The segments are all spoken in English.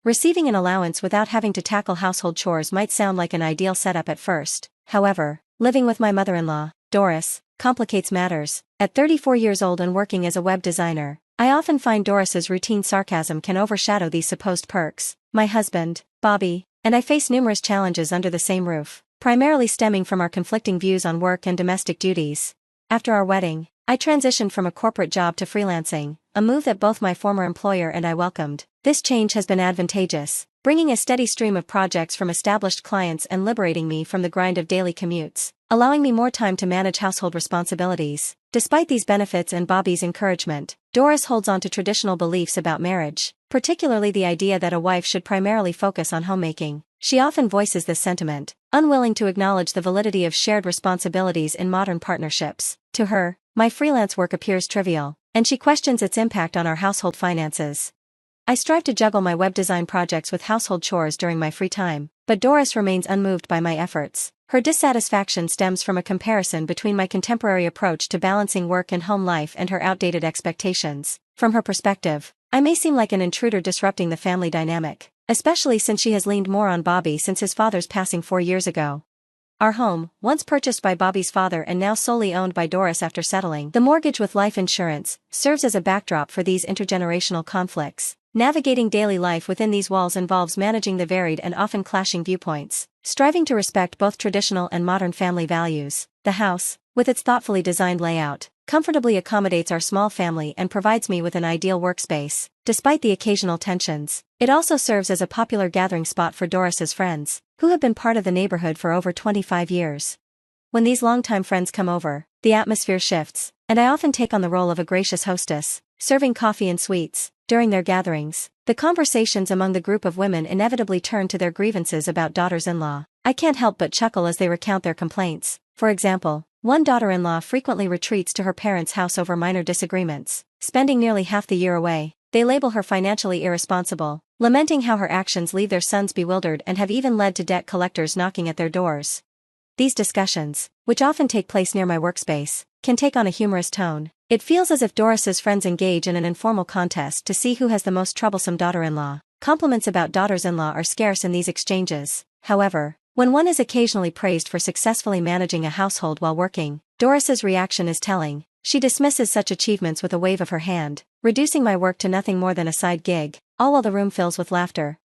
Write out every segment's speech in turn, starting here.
Receiving an allowance without having to tackle household chores might sound like an ideal setup at first. However, living with my mother-in-law, Doris, complicates matters. At 34 years old and working as a web designer, I often find Doris's routine sarcasm can overshadow these supposed perks. My husband, Bobby, and I face numerous challenges under the same roof, primarily stemming from our conflicting views on work and domestic duties. After our wedding, I transitioned from a corporate job to freelancing, a move that both my former employer and I welcomed. This change has been advantageous, bringing a steady stream of projects from established clients and liberating me from the grind of daily commutes, allowing me more time to manage household responsibilities. Despite these benefits and Bobby's encouragement, Doris holds on to traditional beliefs about marriage, particularly the idea that a wife should primarily focus on homemaking. She often voices this sentiment, unwilling to acknowledge the validity of shared responsibilities in modern partnerships. To her, my freelance work appears trivial, and she questions its impact on our household finances. I strive to juggle my web design projects with household chores during my free time, but Doris remains unmoved by my efforts. Her dissatisfaction stems from a comparison between my contemporary approach to balancing work and home life and her outdated expectations. From her perspective, I may seem like an intruder disrupting the family dynamic, especially since she has leaned more on Bobby since his father's passing 4 years ago. Our home, once purchased by Bobby's father and now solely owned by Doris after settling the mortgage with life insurance, serves as a backdrop for these intergenerational conflicts. Navigating daily life within these walls involves managing the varied and often clashing viewpoints, striving to respect both traditional and modern family values. The house, with its thoughtfully designed layout, comfortably accommodates our small family and provides me with an ideal workspace. Despite the occasional tensions, it also serves as a popular gathering spot for Doris's friends, who have been part of the neighborhood for over 25 years. When these longtime friends come over, the atmosphere shifts, and I often take on the role of a gracious hostess, serving coffee and sweets. During their gatherings, the conversations among the group of women inevitably turn to their grievances about daughters-in-law. I can't help but chuckle as they recount their complaints. For example, one daughter-in-law frequently retreats to her parents' house over minor disagreements, spending nearly half the year away. They label her financially irresponsible, lamenting how her actions leave their sons bewildered and have even led to debt collectors knocking at their doors. These discussions, which often take place near my workspace, can take on a humorous tone. It feels as if Doris's friends engage in an informal contest to see who has the most troublesome daughter-in-law. Compliments about daughters-in-law are scarce in these exchanges. However, when one is occasionally praised for successfully managing a household while working, Doris's reaction is telling. She dismisses such achievements with a wave of her hand, reducing my work to nothing more than a side gig, all while the room fills with laughter.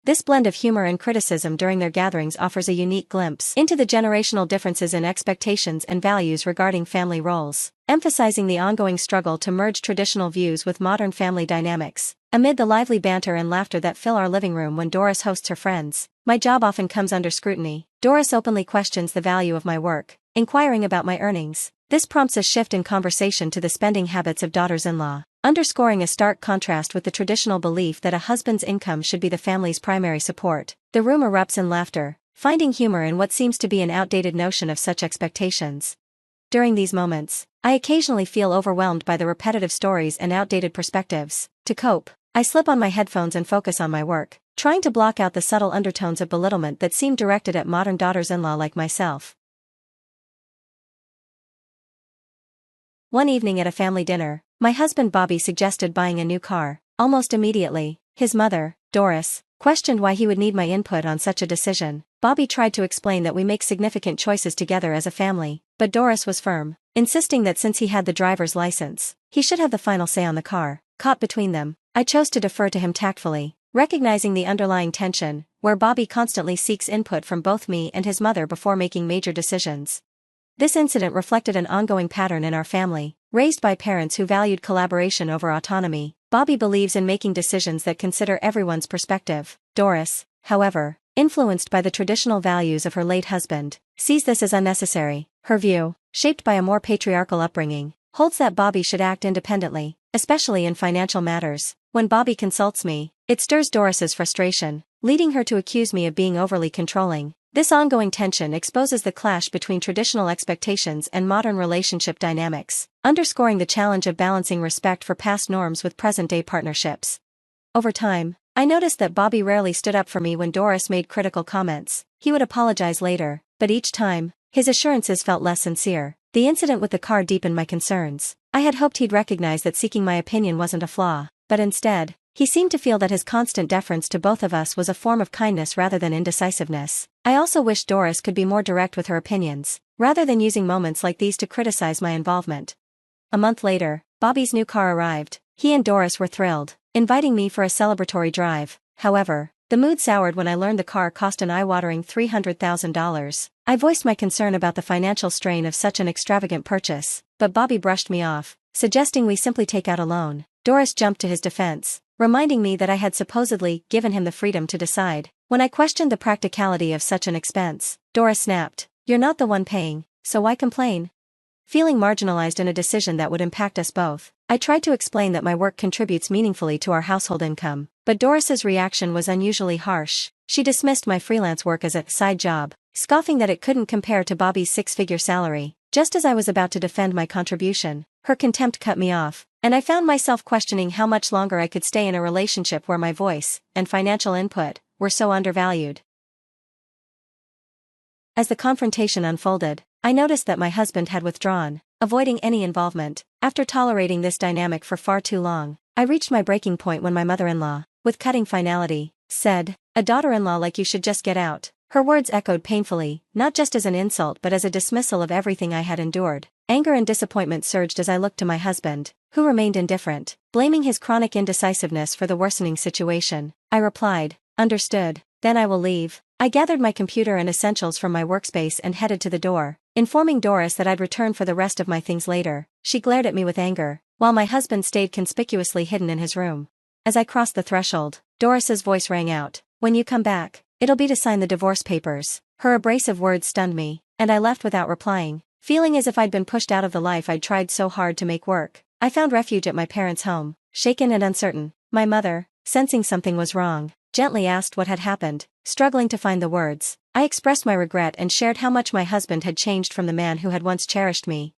This blend of humor and criticism during their gatherings offers a unique glimpse into the generational differences in expectations and values regarding family roles, emphasizing the ongoing struggle to merge traditional views with modern family dynamics. Amid the lively banter and laughter that fill our living room when Doris hosts her friends, my job often comes under scrutiny. Doris openly questions the value of my work, inquiring about my earnings. This prompts a shift in conversation to the spending habits of daughters-in-law, underscoring a stark contrast with the traditional belief that a husband's income should be the family's primary support. The room erupts in laughter, finding humor in what seems to be an outdated notion of such expectations. During these moments, I occasionally feel overwhelmed by the repetitive stories and outdated perspectives. To cope, I slip on my headphones and focus on my work, trying to block out the subtle undertones of belittlement that seem directed at modern daughters-in-law like myself. One evening at a family dinner, my husband Bobby suggested buying a new car. Almost immediately, his mother, Doris, questioned why he would need my input on such a decision. Bobby tried to explain that we make significant choices together as a family, but Doris was firm, insisting that since he had the driver's license, he should have the final say on the car. Caught between them, I chose to defer to him tactfully, recognizing the underlying tension, where Bobby constantly seeks input from both me and his mother before making major decisions. This incident reflected an ongoing pattern in our family. Raised by parents who valued collaboration over autonomy, Bobby believes in making decisions that consider everyone's perspective. Doris, however, influenced by the traditional values of her late husband, sees this as unnecessary. Her view, shaped by a more patriarchal upbringing, holds that Bobby should act independently, especially in financial matters. When Bobby consults me, it stirs Doris's frustration, leading her to accuse me of being overly controlling. This ongoing tension exposes the clash between traditional expectations and modern relationship dynamics, underscoring the challenge of balancing respect for past norms with present-day partnerships. Over time, I noticed that Bobby rarely stood up for me when Doris made critical comments. He would apologize later, but each time, his assurances felt less sincere. The incident with the car deepened my concerns. I had hoped he'd recognize that seeking my opinion wasn't a flaw, but instead, He seemed to feel that his constant deference to both of us was a form of kindness rather than indecisiveness. I also wished Doris could be more direct with her opinions, rather than using moments like these to criticize my involvement. A month later, Bobby's new car arrived. He and Doris were thrilled, inviting me for a celebratory drive. However, the mood soured when I learned the car cost an eye-watering $300,000. I voiced my concern about the financial strain of such an extravagant purchase, but Bobby brushed me off, suggesting we simply take out a loan. Doris jumped to his defense, reminding me that I had supposedly given him the freedom to decide. When I questioned the practicality of such an expense, Doris snapped, "You're not the one paying, so why complain?" Feeling marginalized in a decision that would impact us both, I tried to explain that my work contributes meaningfully to our household income, but Doris's reaction was unusually harsh. She dismissed my freelance work as a side job, scoffing that it couldn't compare to Bobby's six-figure salary. Just as I was about to defend my contribution, her contempt cut me off, and I found myself questioning how much longer I could stay in a relationship where my voice and financial input were so undervalued. As the confrontation unfolded, I noticed that my husband had withdrawn, avoiding any involvement. After tolerating this dynamic for far too long, I reached my breaking point when my mother-in-law, with cutting finality, said, "A daughter-in-law like you should just get out." Her words echoed painfully, not just as an insult but as a dismissal of everything I had endured. Anger and disappointment surged as I looked to my husband, who remained indifferent, blaming his chronic indecisiveness for the worsening situation. I replied, "Understood, then I will leave." I gathered my computer and essentials from my workspace and headed to the door, informing Doris that I'd return for the rest of my things later. She glared at me with anger, while my husband stayed conspicuously hidden in his room. As I crossed the threshold, Doris's voice rang out, "When you come back, it'll be to sign the divorce papers." Her abrasive words stunned me, and I left without replying, feeling as if I'd been pushed out of the life I'd tried so hard to make work. I found refuge at my parents' home, shaken and uncertain. My mother, sensing something was wrong, gently asked what had happened. Struggling to find the words, I expressed my regret and shared how much my husband had changed from the man who had once cherished me.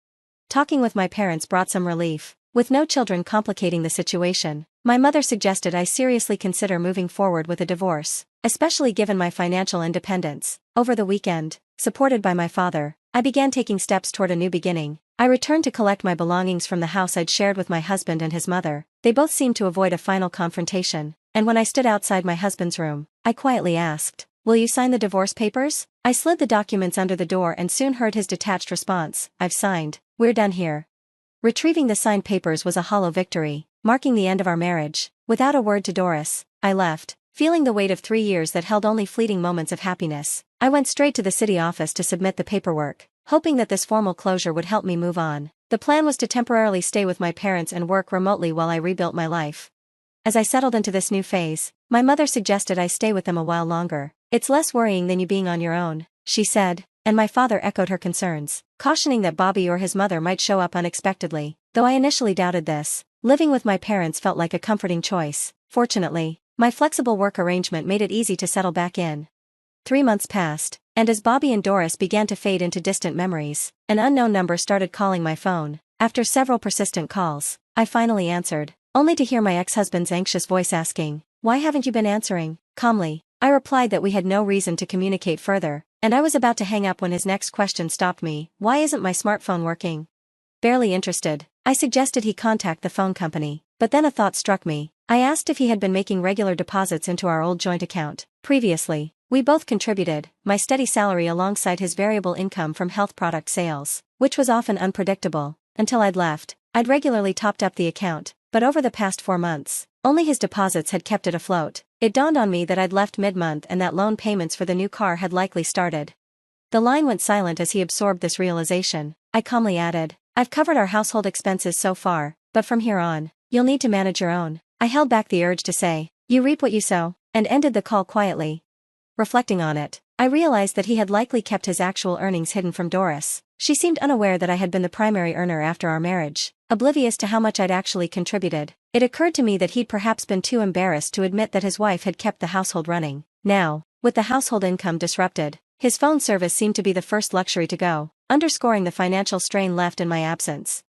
Talking with my parents brought some relief. With no children complicating the situation, my mother suggested I seriously consider moving forward with a divorce, especially given my financial independence. Over the weekend, supported by my father, I began taking steps toward a new beginning. I returned to collect my belongings from the house I'd shared with my husband and his mother. They both seemed to avoid a final confrontation, and when I stood outside my husband's room, I quietly asked, "Will you sign the divorce papers?" I slid the documents under the door and soon heard his detached response, "I've signed, we're done here." Retrieving the signed papers was a hollow victory, marking the end of our marriage. Without a word to Doris, I left, feeling the weight of 3 years that held only fleeting moments of happiness. I went straight to the city office to submit the paperwork, hoping that this formal closure would help me move on. The plan was to temporarily stay with my parents and work remotely while I rebuilt my life. As I settled into this new phase, my mother suggested I stay with them a while longer. "It's less worrying than you being on your own," she said, and my father echoed her concerns, cautioning that Bobby or his mother might show up unexpectedly. Though I initially doubted this, living with my parents felt like a comforting choice. Fortunately, my flexible work arrangement made it easy to settle back in. 3 months passed, and as Bobby and Doris began to fade into distant memories, an unknown number started calling my phone. After several persistent calls, I finally answered, only to hear my ex-husband's anxious voice asking, "Why haven't you been answering?" Calmly, I replied that we had no reason to communicate further, and I was about to hang up when his next question stopped me. "Why isn't my smartphone working?" Barely interested, I suggested he contact the phone company, but then a thought struck me. I asked if he had been making regular deposits into our old joint account. Previously, we both contributed, my steady salary alongside his variable income from health product sales, which was often unpredictable. Until I'd left, I'd regularly topped up the account, but over the past 4 months, only his deposits had kept it afloat. It dawned on me that I'd left mid-month and that loan payments for the new car had likely started. The line went silent as he absorbed this realization. I calmly added, "I've covered our household expenses so far, but from here on, you'll need to manage your own." I held back the urge to say, "You reap what you sow," and ended the call quietly. Reflecting on it, I realized that he had likely kept his actual earnings hidden from Doris. She seemed unaware that I had been the primary earner after our marriage, oblivious to how much I'd actually contributed. It occurred to me that he'd perhaps been too embarrassed to admit that his wife had kept the household running. Now, with the household income disrupted, his phone service seemed to be the first luxury to go, underscoring the financial strain left in my absence.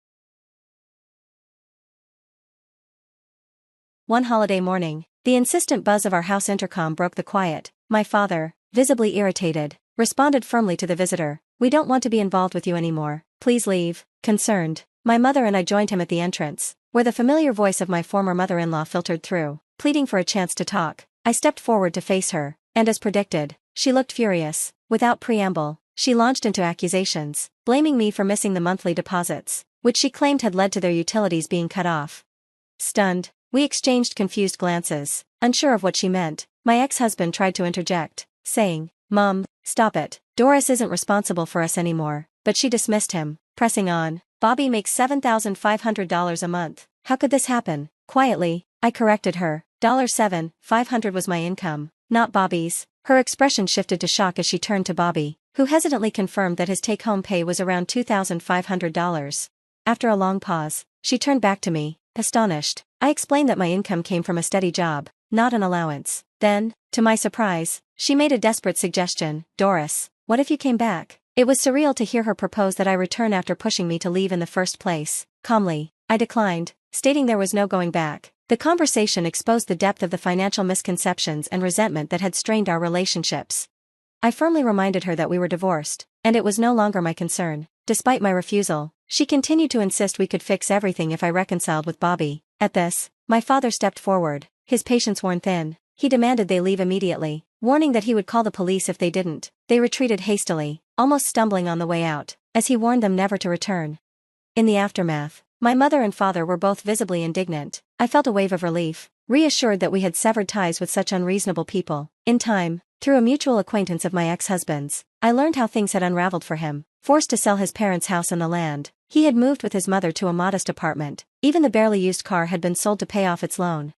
One holiday morning, the insistent buzz of our house intercom broke the quiet. My father, visibly irritated, responded firmly to the visitor, "We don't want to be involved with you anymore. Please leave." Concerned, my mother and I joined him at the entrance, where the familiar voice of my former mother-in-law filtered through. pleading for a chance to talk. I stepped forward to face her, and as predicted, she looked furious. Without preamble, she launched into accusations, blaming me for missing the monthly deposits, which she claimed had led to their utilities being cut off. Stunned, we exchanged confused glances. Unsure of what she meant, my ex-husband tried to interject, saying, "Mom, stop it. Doris isn't responsible for us anymore," but she dismissed him, pressing on. "Bobby makes $7,500 a month. How could this happen?" Quietly, I corrected her. $7,500 was my income, not Bobby's. Her expression shifted to shock as she turned to Bobby, who hesitantly confirmed that his take-home pay was around $2,500. After a long pause, she turned back to me, astonished. I explained that my income came from a steady job, not an allowance. Then, to my surprise, she made a desperate suggestion. "Doris, what if you came back?" It was surreal to hear her propose that I return after pushing me to leave in the first place. Calmly, I declined, stating there was no going back. The conversation exposed the depth of the financial misconceptions and resentment that had strained our relationships. I firmly reminded her that we were divorced, and it was no longer my concern. Despite my refusal, she continued to insist we could fix everything if I reconciled with Bobby. At this, my father stepped forward, his patience worn thin. He demanded they leave immediately, warning that he would call the police if they didn't. They retreated hastily, almost stumbling on the way out, as he warned them never to return. In the aftermath, my mother and father were both visibly indignant. I felt a wave of relief, reassured that we had severed ties with such unreasonable people. In time, through a mutual acquaintance of my ex-husband's, I learned how things had unraveled for him. Forced to sell his parents' house and the land, he had moved with his mother to a modest apartment. Even the barely used car had been sold to pay off its loan.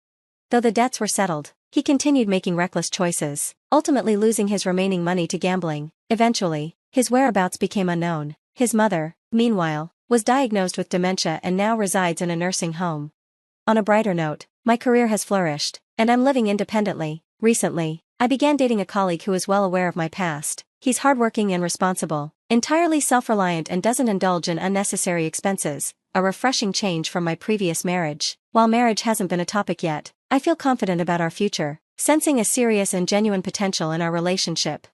Though the debts were settled, he continued making reckless choices, ultimately losing his remaining money to gambling. Eventually, his whereabouts became unknown. His mother, meanwhile, was diagnosed with dementia and now resides in a nursing home. On a brighter note, my career has flourished, and I'm living independently. Recently, I began dating a colleague who is well aware of my past. He's hardworking and responsible, entirely self-reliant and doesn't indulge in unnecessary expenses, a refreshing change from my previous marriage. While marriage hasn't been a topic yet, I feel confident about our future, sensing a serious and genuine potential in our relationship.